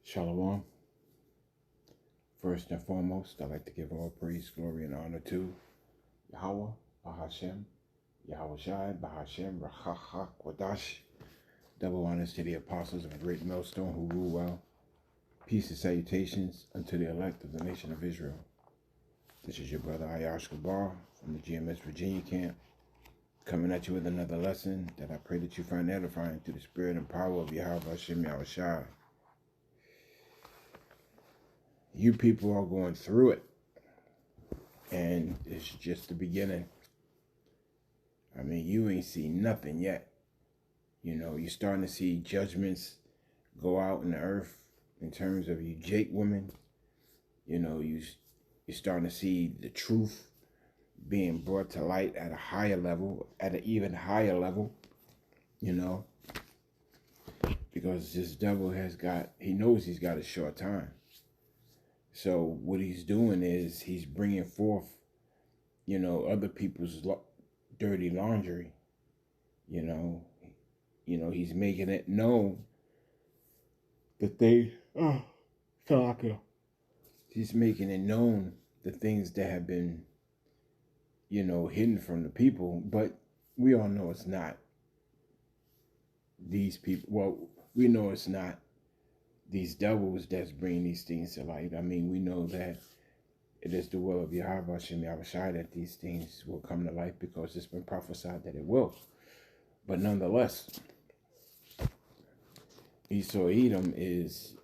Shalom. First and foremost, I'd like to give all praise, glory, and honor to Yahweh, Bahashem, Yahweh Shai, Bahashem, Rachacha, Kwadash. Double honors to the apostles of the great millstone who rule well. Peace and salutations unto the elect of the nation of Israel. This is your brother Ayash Gabar from the GMS Virginia camp, coming at you with another lesson that I pray that you find edifying through the spirit and power of Yahweh Hashem, Yahweh Shai. You people are going through it, and it's just the beginning. I mean, you ain't seen nothing yet. You know, you're starting to see judgments go out in the earth in terms of you Jake women. You know, you're starting to see the truth being brought to light at a higher level, at an even higher level, you know, because this devil he knows he's got a short time. So what he's doing is he's bringing forth, you know, other people's dirty laundry. You know, he's making it known that he's making it known the things that have been, you know, hidden from the people. But we all know it's not these people. Well, we know it's not these devils that's bringing these things to light. I mean, we know that it is the will of Yahweh Hashem Yahweh Shai that these things will come to light because it's been prophesied that it will. But nonetheless, Esau Edom is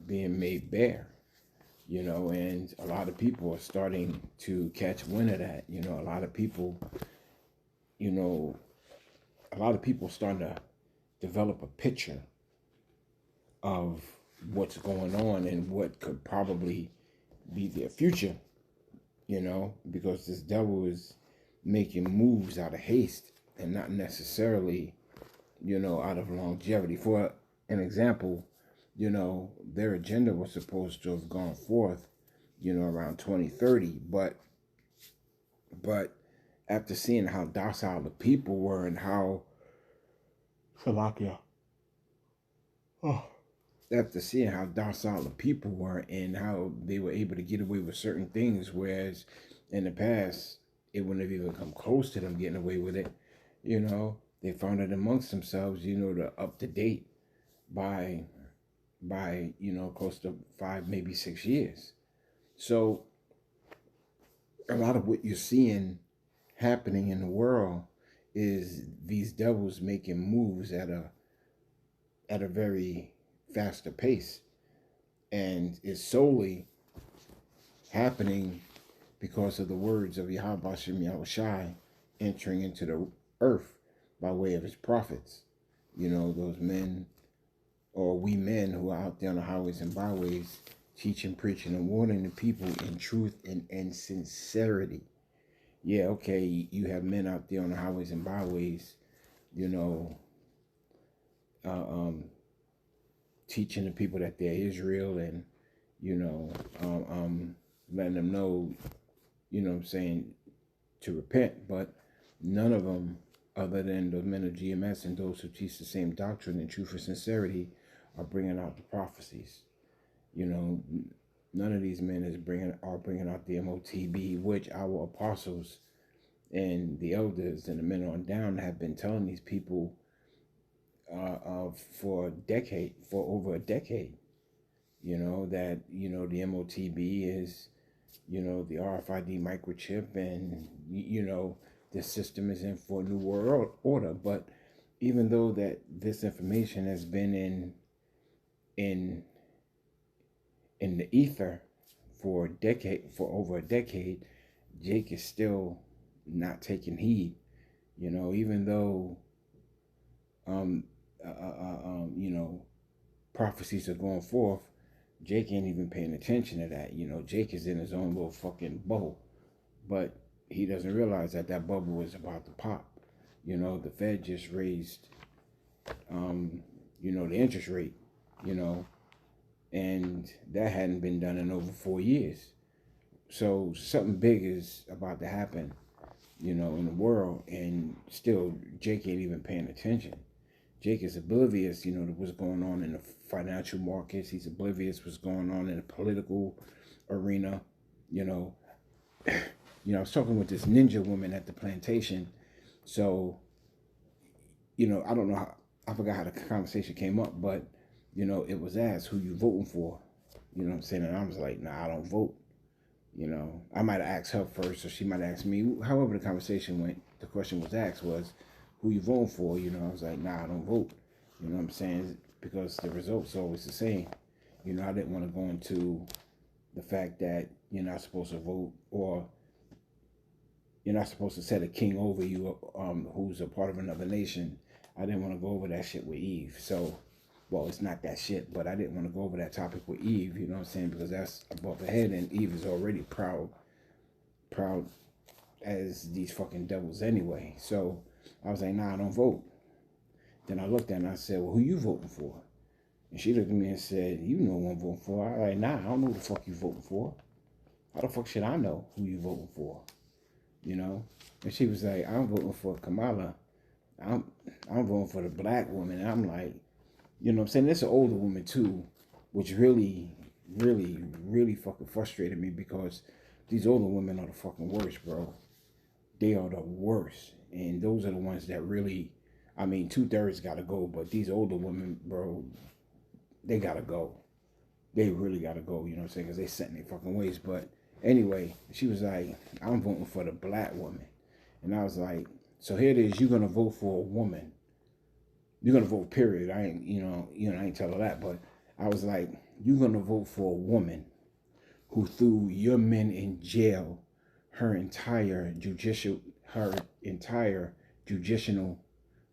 being made bare, you know, and a lot of people are starting to catch wind of that. You know, a lot of people starting to develop a picture of what's going on and what could probably be their future, you know, because this devil is making moves out of haste and not necessarily, you know, out of longevity. For an example, you know, their agenda was supposed to have gone forth, you know, around 2030, but after seeing how docile the people were and how after seeing how docile the people were and how they were able to get away with certain things, whereas in the past, it wouldn't have even come close to them getting away with it, you know, they found it amongst themselves, you know, to up to date by, you know, close to 5, maybe 6 years. So a lot of what you're seeing happening in the world is these devils making moves at a very faster pace, and it's solely happening because of the words of Yahweh Hashem Yahweh Shai entering into the earth by way of his prophets. You know, those men, or we men who are out there on the highways and byways teaching, preaching, and warning the people in truth and sincerity. Yeah, okay, you have men out there on the highways and byways, you know, teaching the people that they're Israel and, you know, letting them know, you know what I'm saying, to repent. But none of them, other than the men of GMS and those who teach the same doctrine in truth and sincerity, are bringing out the prophecies. You know, none of these men are bringing out the MOTB, which our apostles and the elders and the men on down have been telling these people for over a decade, you know, that, you know, the MOTB is, you know, the RFID microchip, and, you know, this system is in for a new world order. But even though that this information has been in the ether for over a decade, Jake is still not taking heed, you know, even though you know, prophecies are going forth. Jake ain't even paying attention to that. You know, Jake is in his own little fucking bubble, but he doesn't realize that bubble is about to pop. You know, the Fed just raised, you know, the interest rate, you know, and that hadn't been done in over 4 years. So something big is about to happen, you know, in the world, and still Jake ain't even paying attention. Jake is oblivious, to what's going on in the financial markets. He's oblivious what's going on in the political arena. You know, I was talking with this ninja woman at the plantation. So, I don't know how, I forgot how the conversation came up, but, it was asked who you voting for. You know what I'm saying? And I was like, nah, I don't vote. I might have asked her first, or she might have asked me. However the conversation went, the question was asked was, who you voting for? I was like, nah, I don't vote. You know what I'm saying? Because the results are always the same. I didn't want to go into the fact that you're not supposed to vote, or you're not supposed to set a king over you, who's a part of another nation. I didn't want to go over that shit with Eve. So, well, it's not that shit, but I didn't want to go over that topic with Eve, you know what I'm saying? Because that's above her head, and Eve is already proud as these fucking devils anyway. So I was like, nah, I don't vote. Then I looked at her and I said, well, who you voting for? And she looked at me and said, you know who I'm voting for. I was like, nah, I don't know who the fuck you voting for. How the fuck should I know who you voting for? And she was like, I'm voting for Kamala. I'm voting for the black woman. And I'm like, you know what I'm saying? It's an older woman too, which really, really, really fucking frustrated me, because these older women are the fucking worst, bro. They are the worst. And those are the ones that really, 2/3 gotta go, but these older women, bro, they gotta go. They really gotta go, you know what I'm saying? Because they set in their fucking ways. But anyway, she was like, I'm voting for the black woman. And I was like, so here it is, you're gonna vote for a woman. You're gonna vote, period. I ain't tell her that, but I was like, you're gonna vote for a woman who threw your men in jail her entire judicial,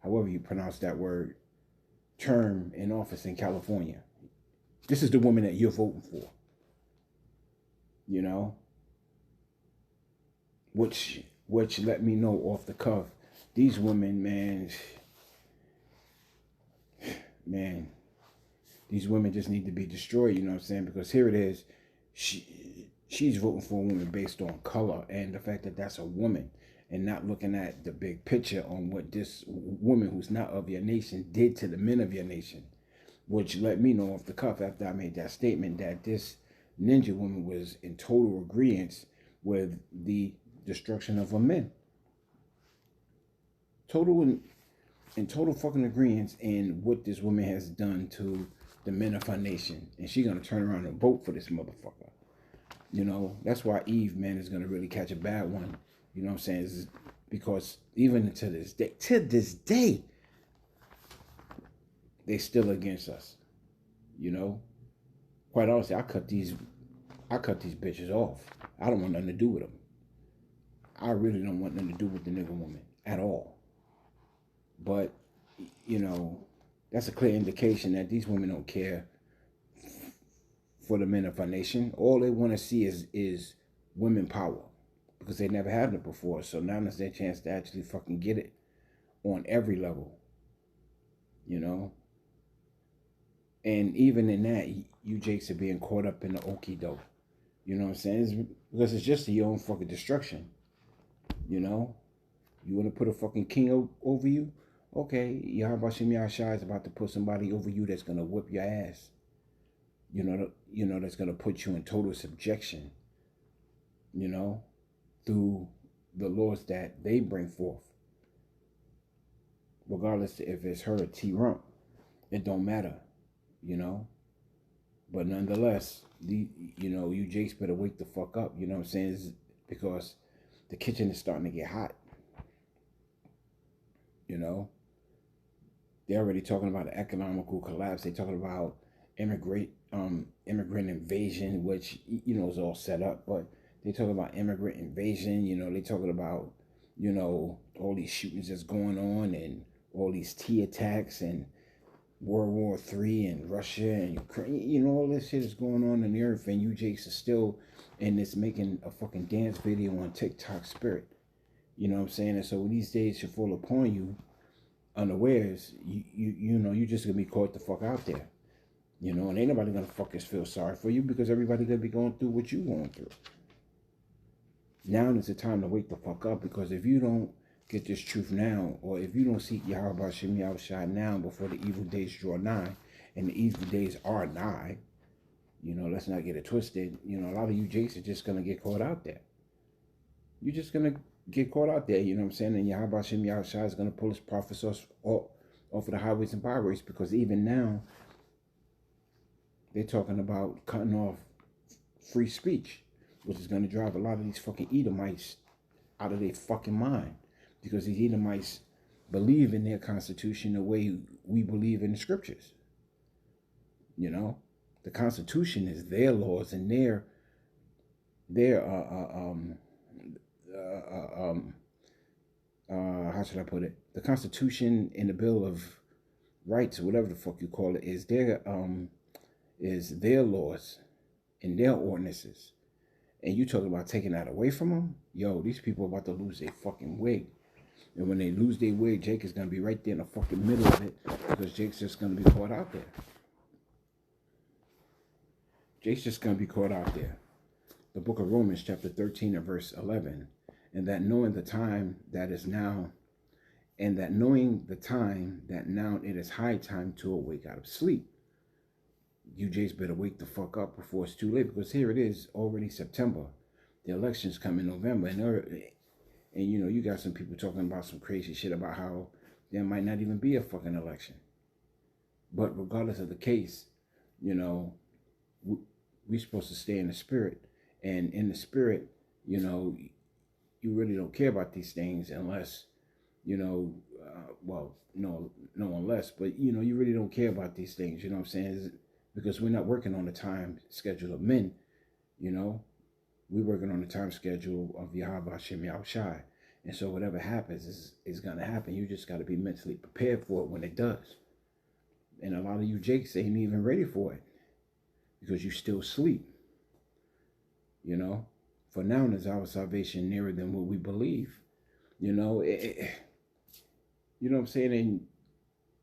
however you pronounce that word, term in office in California. This is the woman that you're voting for. Which let me know off the cuff, these women, man, these women just need to be destroyed, you know what I'm saying? Because here it is, she's voting for a woman based on color and the fact that that's a woman, and not looking at the big picture on what this woman who's not of your nation did to the men of your nation. Which let me know off the cuff, after I made that statement, that this ninja woman was in total agreement with the destruction of her men. In total fucking agreement in what this woman has done to the men of her nation. And she's going to turn around and vote for this motherfucker. That's why Eve, man, is going to really catch a bad one. You know what I'm saying? It's because even to this day, they still against us. Quite honestly, I cut these bitches off. I don't want nothing to do with them. I really don't want nothing to do with the nigga woman at all. But, that's a clear indication that these women don't care for the men of our nation. All they want to see is women power, because they never had it before. So now is their chance to actually fucking get it on every level. And even in that, you Jakes are being caught up in the okie doke. You know what I'm saying? Because it's just your own fucking destruction. You want to put a fucking king over you? Okay, Yahweh Shai is about to put somebody over you that's going to whip your ass. That's going to put you in total subjection, through the laws that they bring forth. Regardless if it's her or T-Rump, it don't matter, But nonetheless, you Jakes better wake the fuck up, you know what I'm saying? It's because the kitchen is starting to get hot. They're already talking about an economical collapse. They're talking about immigrant invasion, which, is all set up. But they talk about immigrant invasion. They talking about, all these shootings that's going on, and all these T attacks, and World War III, and Russia and Ukraine. All this shit is going on in the earth, and you Jakes are still in this making a fucking dance video on TikTok spirit. You know what I'm saying? And so when these days should fall upon you unawares, you just gonna be caught the fuck out there. And ain't nobody gonna fucking feel sorry for you, because everybody gonna be going through what you going through. Now is the time to wake the fuck up, because if you don't Get this truth now, or if you don't seek Yahweh Bashem Yahushua now before the evil days draw nigh, and the evil days are nigh, let's not get it twisted. A lot of you jakes are just going to get caught out there. You're just going to get caught out there, you know what I'm saying? And Yahweh Bashem Yahushua is going to pull his prophets off of the highways and byways, because even now, they're talking about cutting off free speech, which is going to drive a lot of these fucking Edomites out of their fucking mind. Because these Edomites believe in their constitution the way we believe in the scriptures. The constitution is their laws and their how should I put it? The constitution and the Bill of Rights, or whatever the fuck you call it, is their laws and their ordinances. And you talking about taking that away from them? Yo, these people are about to lose their fucking wig. And when they lose their wig, Jake is going to be right there in the fucking middle of it, because Jake's just going to be caught out there. Jake's just going to be caught out there. The book of Romans, chapter 13 and verse 11. And that knowing the time that is now, and that knowing the time that now it is high time to awake out of sleep. You Jays better wake the fuck up before it's too late, because here it is, already September. The elections come in November, and you got some people talking about some crazy shit about how there might not even be a fucking election. But regardless of the case, we're supposed to stay in the spirit. And in the spirit, you really don't care about these things unless, unless, but, you really don't care about these things, you know what I'm saying? Because we're not working on the time schedule of men, we're working on the time schedule of Yahweh Hashem Yahushai. And so whatever happens is going to happen. You just got to be mentally prepared for it when it does. And a lot of you jakes ain't even ready for it, because you still sleep. For now is our salvation nearer than what we believe. You know what I'm saying? And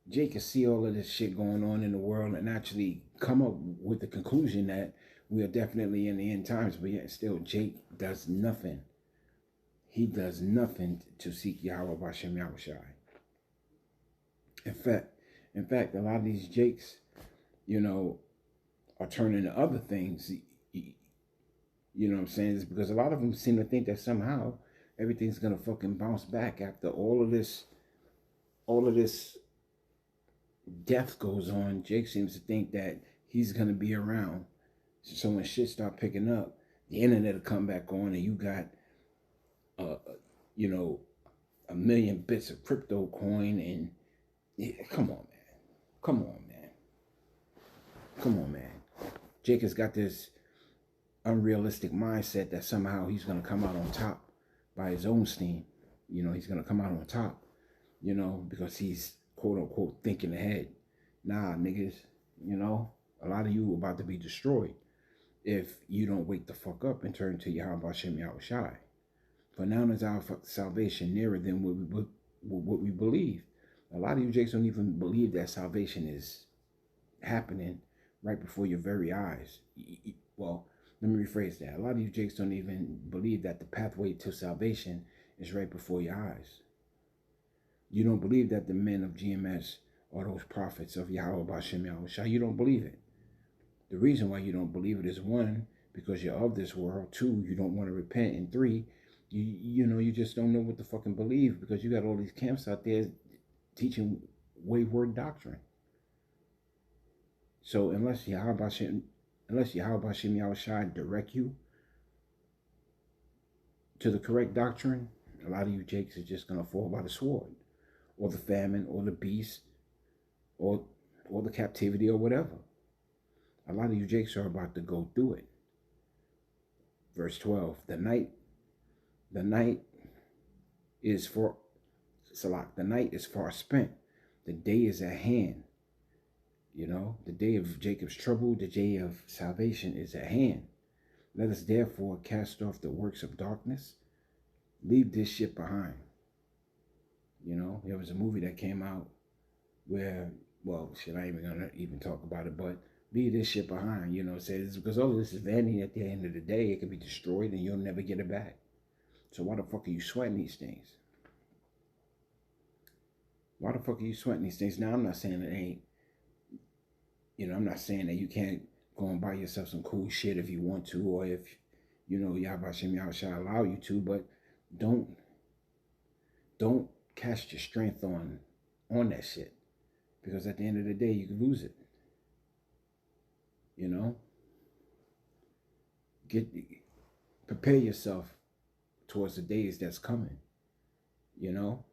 Jake can see all of this shit going on in the world and actually come up with the conclusion that we are definitely in the end times, but yet still Jake does nothing. He does nothing to seek Yahweh Bashem Yahushai. In fact, a lot of these Jakes, are turning to other things. You know what I'm saying? It's because a lot of them seem to think that somehow everything's gonna fucking bounce back after all of this death goes on. Jake seems to think that he's gonna be around. So when shit start picking up, the internet will come back on, and you got a million bits of crypto coin, and yeah, come on, man. Jake has got this unrealistic mindset that somehow he's going to come out on top by his own steam. He's going to come out on top, because he's quote unquote thinking ahead. Nah, niggas, a lot of you are about to be destroyed if you don't wake the fuck up and turn to Yahweh Hashem Yahushai. For now is our salvation nearer than what we believe. A lot of you jakes don't even believe that salvation is happening right before your very eyes. Well, let me rephrase that. A lot of you jakes don't even believe that the pathway to salvation is right before your eyes. You don't believe that the men of GMS are those prophets of Yahweh Bashem Yahushua. You don't believe it. The reason why you don't believe it is, one, because you're of this world. Two, you don't want to repent. And three, you just don't know what to fucking believe, because you got all these camps out there teaching wayward doctrine. So unless Yahweh Bashem Yahushua direct you to the correct doctrine, a lot of you jakes are just going to fall by the sword, or the famine, or the beast, or the captivity, or whatever. A lot of you jakes are about to go through it. Verse 12, the night is far spent. The day is at hand. The day of Jacob's trouble, the day of salvation is at hand. Let us therefore cast off the works of darkness. Leave this shit behind. There was a movie that came out where, well, shit, I ain't even gonna even talk about it, but leave this shit behind. It says, because all of this is vanity. At the end of the day, it can be destroyed and you'll never get it back. So why the fuck are you sweating these things? Why the fuck are you sweating these things? Now, I'm not saying it ain't, I'm not saying that you can't go and buy yourself some cool shit if you want to, or if, Yahweh Yahweh shall allow you to, but don't don't cast your strength on that shit. Because at the end of the day, you can lose it. You know? Get Prepare yourself towards the days that's coming. You know?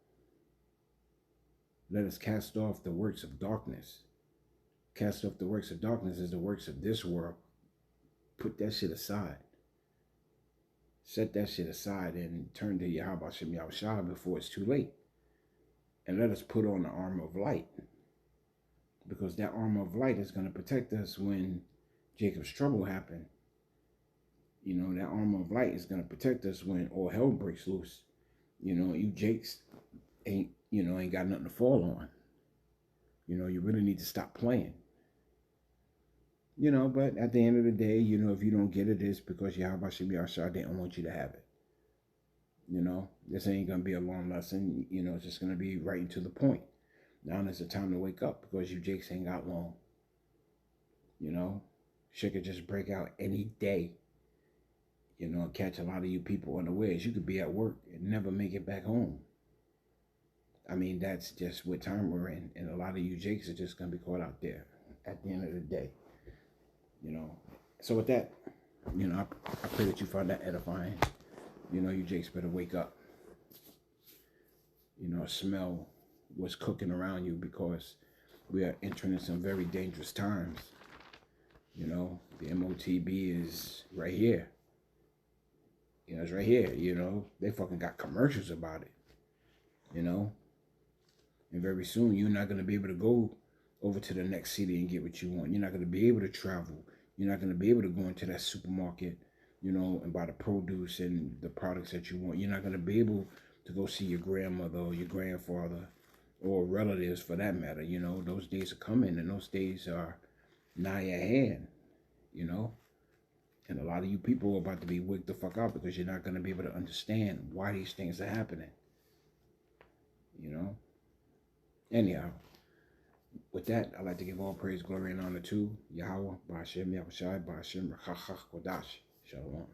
Let us cast off the works of darkness. Cast off the works of darkness is the works of this world. Put that shit aside. Set that shit aside and turn to Yahweh Shem Yahweh before it's too late. And let us put on the armor of light. Because that armor of light is going to protect us when Jacob's trouble happened. That armor of light is going to protect us when all hell breaks loose. You Jakes ain't got nothing to fall on. You really need to stop playing. But at the end of the day, if you don't get it, it's because Yahweh Shem Yahweh didn't want you to have it. This ain't going to be a long lesson. It's just going to be right into the point. Now is the time to wake up because you Jakes ain't got long. Shit could just break out any day. And catch a lot of you people unawares. You could be at work and never make it back home. I mean, that's just what time we're in. And a lot of you Jakes are just going to be caught out there at the end of the day. So with that, I pray that you find that edifying. You Jakes better wake up. Smell what's cooking around you because we are entering some very dangerous times. The MOTB is right here. It's right here, They fucking got commercials about it, And very soon, you're not going to be able to go over to the next city and get what you want. You're not going to be able to travel. You're not going to be able to go into that supermarket, and buy the produce and the products that you want. You're not going to be able to go see your grandmother or your grandfather or relatives for that matter. Those days are coming and those days are nigh at hand, And a lot of you people are about to be wigged the fuck out because you're not going to be able to understand why these things are happening. Anyhow, with that, I'd like to give all praise, glory, and honor to Yahweh, Ba'ashem, Yahushai, Ba'ashem, Rachach, Kodash. Shalom.